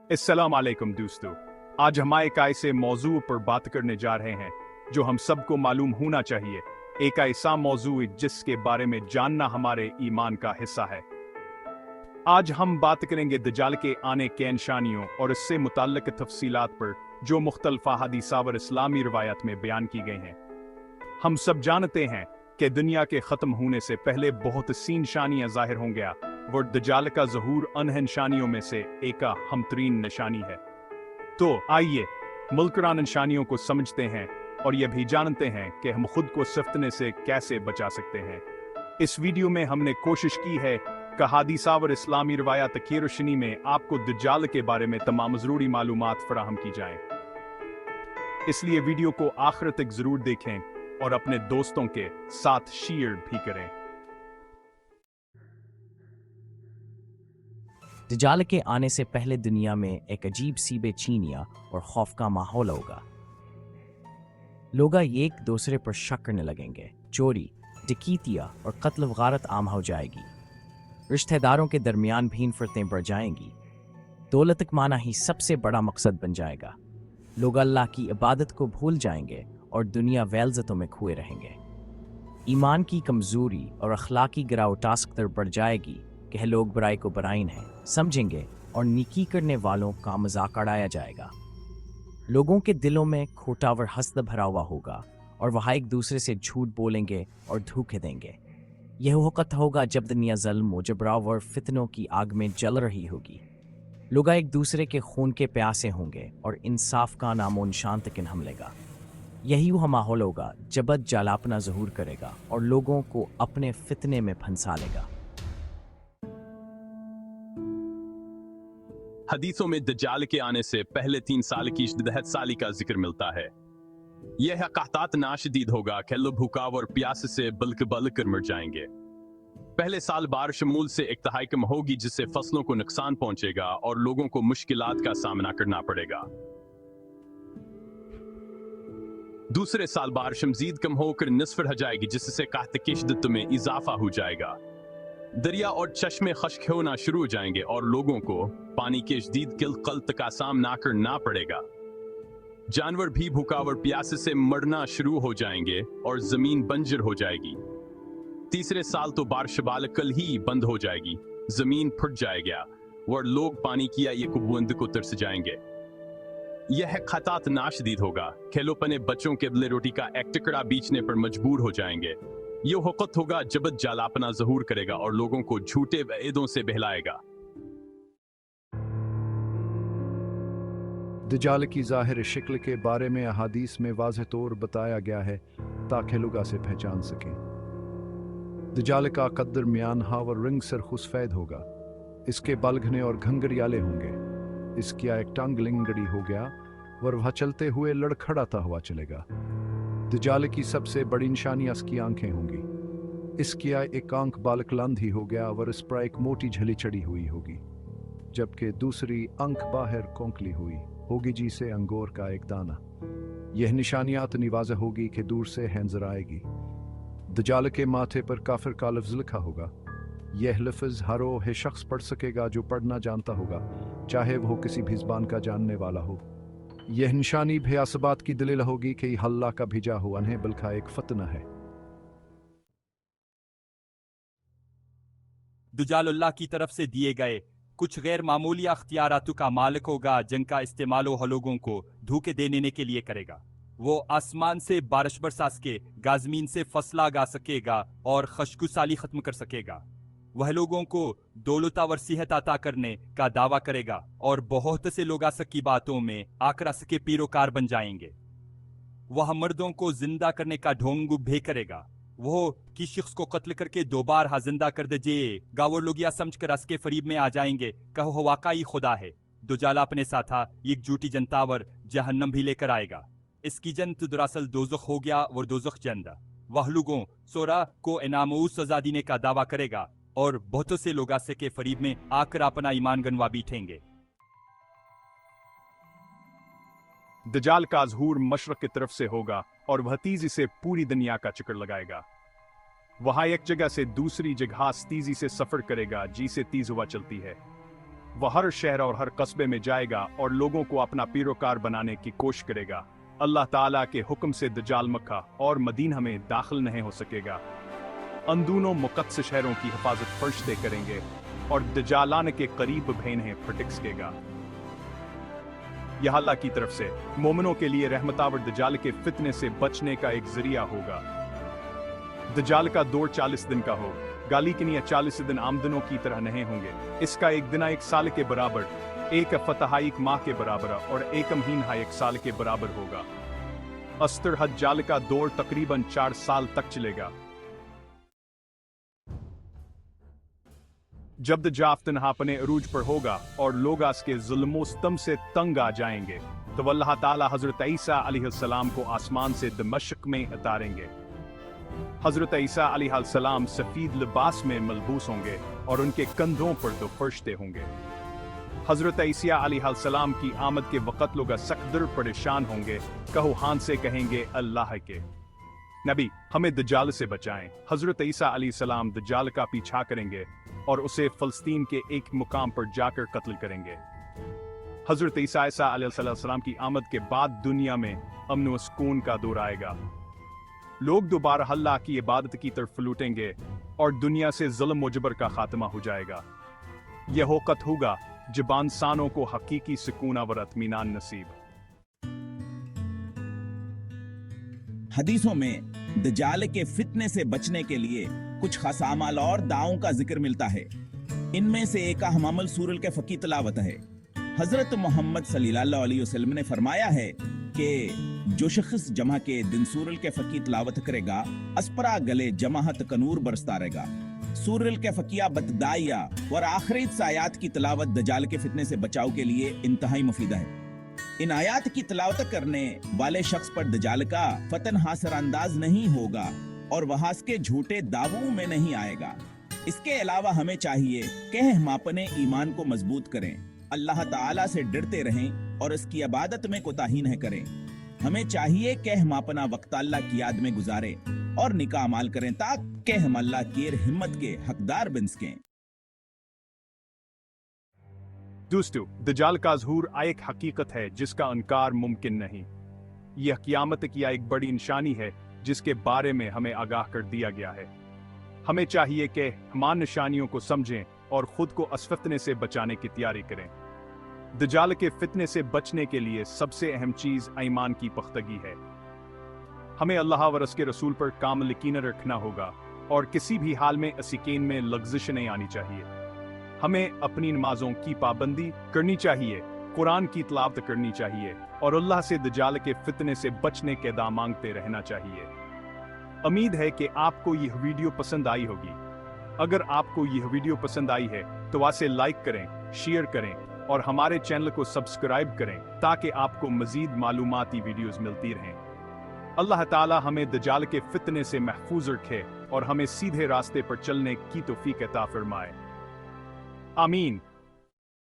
अस्सलाम वालेकुम दोस्तों। आज हम एक ऐसे मौजू पर बात करने जा रहे हैं जो हम सबको मालूम होना चाहिए। एक ऐसा मौजू जिसके बारे में जानना हमारे ईमान का हिस्सा है। आज हम बात करेंगे दज्जाल के आने के निशानियों और इससे मुताल्लिक तफसीलात पर जो मुख्तलिफ हदीसात और इस्लामी रिवायत में बयान की गई हैं। हम सब जानते हैं कि दुनिया के ख़त्म होने से पहले बहुत सी निशानियां ज़ाहिर होंगे और दज्जाल का ज़हूर उन निशानियों में से एक अहम तरीन निशानी है। तो आइए मुल्करान निशानियों को समझते हैं और यह भी जानते हैं कि हम खुद को फितने से कैसे बचा सकते हैं। इस वीडियो में हमने कोशिश की है कि हदीसा और इस्लामी रिवायत की रोशनी में आपको दज्जाल के बारे में तमाम ज़रूरी मालूमात फराहम की जाएं। इसलिए वीडियो को आखिर तक ज़रूर देखें और अपने दोस्तों के साथ शेयर भी करें। दज्जाल के आने से पहले दुनिया में एक अजीब सी बेचैनियां और खौफ का माहौल होगा। लोग एक दूसरे पर शक करने लगेंगे, चोरी, डकैतियां और कत्ल व गारत आम हो जाएगी। रिश्तेदारों के दरमियान भीन फरतें बढ़ जाएंगी। दौलत कमाना ही सबसे बड़ा मकसद बन जाएगा। लोग अल्लाह की इबादत को भूल जाएंगे और दुनिया वैलज़तों में खोए रहेंगे। ईमान की कमज़ोरी और अखलाकी गिरावट तास्क बढ़ जाएगी कि लोग बुराई को बुराई नहीं समझेंगे और नेकी करने वालों का मजाक उड़ाया जाएगा। लोगों के दिलों में खोटा व हसद भरा हुआ होगा और वह एक दूसरे से झूठ बोलेंगे और धोखे देंगे। यह वक़्त होगा जब दुनिया ज़ल्म व जबराव और फितनों की आग में जल रही होगी। लोग एक दूसरे के खून के प्यासे होंगे और इंसाफ का नामो निशान तक न मिलेगा। यही वह माहौल होगा जब दज्जाल अपना ज़हूर करेगा और लोगों को अपने फितने में फंसा लेगा। हदीसों में दज्जाल के आने से पहले 3 साल की शिद्दत साली का जिक्र मिलता है। यह कहतात नाशदीद होगा कि लोग भूखाव और प्यास से बल्क बल कर मर जाएंगे। पहले साल बारिश मूल से एक तिहाई कम होगी जिससे फसलों को नुकसान पहुंचेगा और लोगों को मुश्किलात का सामना करना पड़ेगा। दूसरे साल बारिश मजीद कम होकर निस्फ रह जाएगी जिससे कहत की शिद्दत में इजाफा हो जाएगा। दरिया और चश्मे खश्क होना शुरू हो जाएंगे और लोगों को पानी के शदीद किल्लत का सामना करना पड़ेगा। जानवर भी भूखा और प्यासे से मरना शुरू हो जाएंगे और जमीन बंजर हो जाएगी। तीसरे साल तो बारिश बालकल ही बंद हो जाएगी, जमीन फट जाएगा और लोग पानी किया ये कुबूंद को तरस जाएंगे। यह खतात नाशदीद होगा, खेलो पने बच्चों के बदले रोटी का एक टुकड़ा बेचने पर मजबूर हो जाएंगे। यह वक़्त होगा जब दज्जाल अपना ज़हूर करेगा और लोगों को झूठे वादों से बहलाएगा। दज्जाल की ज़ाहिर शक्ल के बारे में अहादीस में वाज़ेह तौर बताया गया है ताकि लोग इसे पहचान सकें। दज्जाल का कद दरमियान और रंग सर खुसफैद होगा। इसके बाल घने और घंघरियाले होंगे। इसकी एक टांग लिंगड़ी हो गया और वह चलते हुए लड़खड़ाता हुआ चलेगा। दज्जाल की सबसे बड़ी निशानी इसकी आंखें होंगी। इसकी एक आंख बालकलंद ही हो गया और इस पर एक मोटी झली चढ़ी हुई होगी, जबकि दूसरी आंख बाहर कोंकली हुई होगी जिसे अंगूर का एक दाना। यह निशानियात निवाज़ होगी कि दूर है नजर आएगी। दज्जाल के माथे पर काफिर का लफ्ज़ लिखा होगा। यह लफ्ज़ हर वो शख्स पढ़ सकेगा जो पढ़ना जानता होगा, चाहे वो किसी भी ज़बान का जानने वाला हो। यह निशानी भी असबात की दलील होगी कि अल्लाह का भेजा हुआ नहीं बल्कि एक फतना है। दज्जाल अल्लाह की तरफ से दिए गए कुछ गैर मामूली अख्तियारातों का मालिक होगा जिनका इस्तेमाल वो लोगों को धोखे देने के लिए करेगा। वो आसमान से बारिश बरसा सके, गाजमीन से फसला गा सकेगा और खशकुसाली खत्म कर सकेगा। वह लोगों को दौलत और सेहत अता करने का दावा करेगा और बहुत से लोग की बातों में आकरा सके पीरोकार बन जाएंगे। वह मर्दों को जिंदा करने का ढोंग भी करेगा। वो कि शख्स को कत्ल करके दोबारा जिंदा कर दीजिएगा। वो लोग यह समझ कर के फरीब में आ जाएंगे कहो वाकई खुदा है। दज्जाल अपने साथ एक झूठी जनता और जहन्नम भी लेकर आएगा। इसकी जन्नत दरअसल दोज़ख हो गया और दोज़ख जन्नत। वह लोगों सोरा को इनामूस सजा देने का दावा करेगा और बहुत से लोग से के फरीब में आकर अपना ईमान गनवा बैठेंगे। दज्जाल का ज़हूर मशरक़ की तरफ से होगा और वह तेजी से पूरी दुनिया का चक्कर लगाएगा। वह एक जगह से दूसरी जगह तेजी से सफर करेगा जिसे तेज हवा चलती है। वह हर शहर और हर कस्बे में जाएगा और लोगों को अपना पैरोकार बनाने की कोशिश करेगा। अल्लाह ताला के हुक्म से दज्जाल मक्का और मदीना में दाखिल नहीं हो सकेगा। अंदूनों मुकद्दस शहरों की हिफाजत फरिश्ते करेंगे और दज्जाल आने के करीब भी इन्हें फटक सकेगा। यह अल्लाह की तरफ से मोमिनों के लिए रहमतावर दज्जाल के फितने से बचने का एक जरिया होगा। दज्जाल का दौर 40 दिन का हो, गाली की नियत 40 दिन आमदनों की तरह नहीं होंगे। इसका एक दिन 1 साल के बराबर, एक फतह 1 माह के बराबर और एक महीना 1 साल के बराबर होगा। अस्तर हज्जाल का दौर तकरीबन 4 साल तक चलेगा। जब दज्जाल तन्हा अपने अरूज पर होगा और लोग उसके जुल्मो सितम से तंग आ जाएंगे, तो अल्लाह ताला हजरत ईसा अलैहिस्सलाम को आसमान से दमिश्क में उतारेंगे। हजरत ईसा अलैहिस्सलाम सफेद लिबास में मलबूस होंगे और उनके कंधों पर 2 फरिश्ते होंगे। हजरत ईसा अलैहिस्सलाम की आमद के वक़्त लोग सख्दर परेशान होंगे, कहो हान से कहेंगे अल्लाह के नबी हमें दज्जाल से बचाएं। हजरत ईसा अलैहिस्सलाम दज्जाल का पीछा करेंगे और उसे फ़लस्तीन के एक मुकाम पर जाकर कत्ल करेंगे। हजरत ईसा अलैहिस्सलाम की आमद के बाद दुनिया में अमन व सुकून का दौर आएगा। लोग दोबारा अल्लाह की इबादत की तरफ लौटेंगे और दुनिया से ज़ुल्म व जबर का खात्मा हो जाएगा। यह वक़्त होगा जब इंसानों को हकीकी सुकून और इत्मीनान नसीब। हदीसों में दज्जाल के फितने से बचने के लिए कुछ खास अमाल और दावों का जिक्र मिलता है। इनमें से एक अहम अमल सूरल के फकी तिलावत है। हजरत मोहम्मद सल्लल्लाहु अलैहि वसल्लम ने फरमाया है कि जो शख्स जमा के दिन सूरल के फकी तिलावत करेगा, अस्परा गले जमाहत कनूर बरसता रहेगा। सूरल के फकिया बतदाइया और आखिरी आयात की तिलावत दज्जाल के फितने से बचाव के लिए इंतहाई मुफीदा है। इन आयात की तिलावत करने वाले शख्स पर दज्जाल का फतन हासर अंदाज नहीं होगा और वह के झूठे दावों में नहीं आएगा। इसके अलावा हमें चाहिए कि हम अपने ईमान को मजबूत करें, अल्लाह ताला से डरते रहें और इसकी इबादत में कोताही न करें। हमें चाहिए कि हम अपना वक्त अल्लाह की याद में गुजारें और निका अमाल करें ताकि हम अल्लाह की हिम्मत के हकदार बन सकें। दोस्तों, दज्जाल का ज़हूर एक हकीकत है जिसका इनकार मुमकिन नहीं। यह क़यामत की एक बड़ी निशानी है जिसके बारे में हमें आगाह कर दिया गया है। हमें चाहिए कि हम निशानियों को समझें और खुद को इस फितने से बचाने की तैयारी करें। दज्जाल के फितने से बचने के लिए सबसे अहम चीज़ ईमान की पुख्तगी है। हमें अल्लाह व उसके रसूल पर कामिल यकीन रखना होगा और किसी भी हाल में इस यकीन में लग़ज़िश नहीं आनी चाहिए। हमें अपनी नमाजों की पाबंदी करनी चाहिए, कुरान की तिलावत करनी चाहिए और अल्लाह से दज्जाल के फितने से बचने के दुआ मांगते रहना चाहिए। उम्मीद है कि आपको यह वीडियो पसंद आई होगी। अगर आपको यह वीडियो पसंद आई है तो इसे लाइक करें, शेयर करें और हमारे चैनल को सब्सक्राइब करें ताकि आपको मज़ीद मालूमाती वीडियोस मिलती रहें। अल्लाह ताला हमें दज्जाल के फितने से महफूज रखे और हमें सीधे रास्ते पर चलने की तौफीक अता फरमाए। आमीन।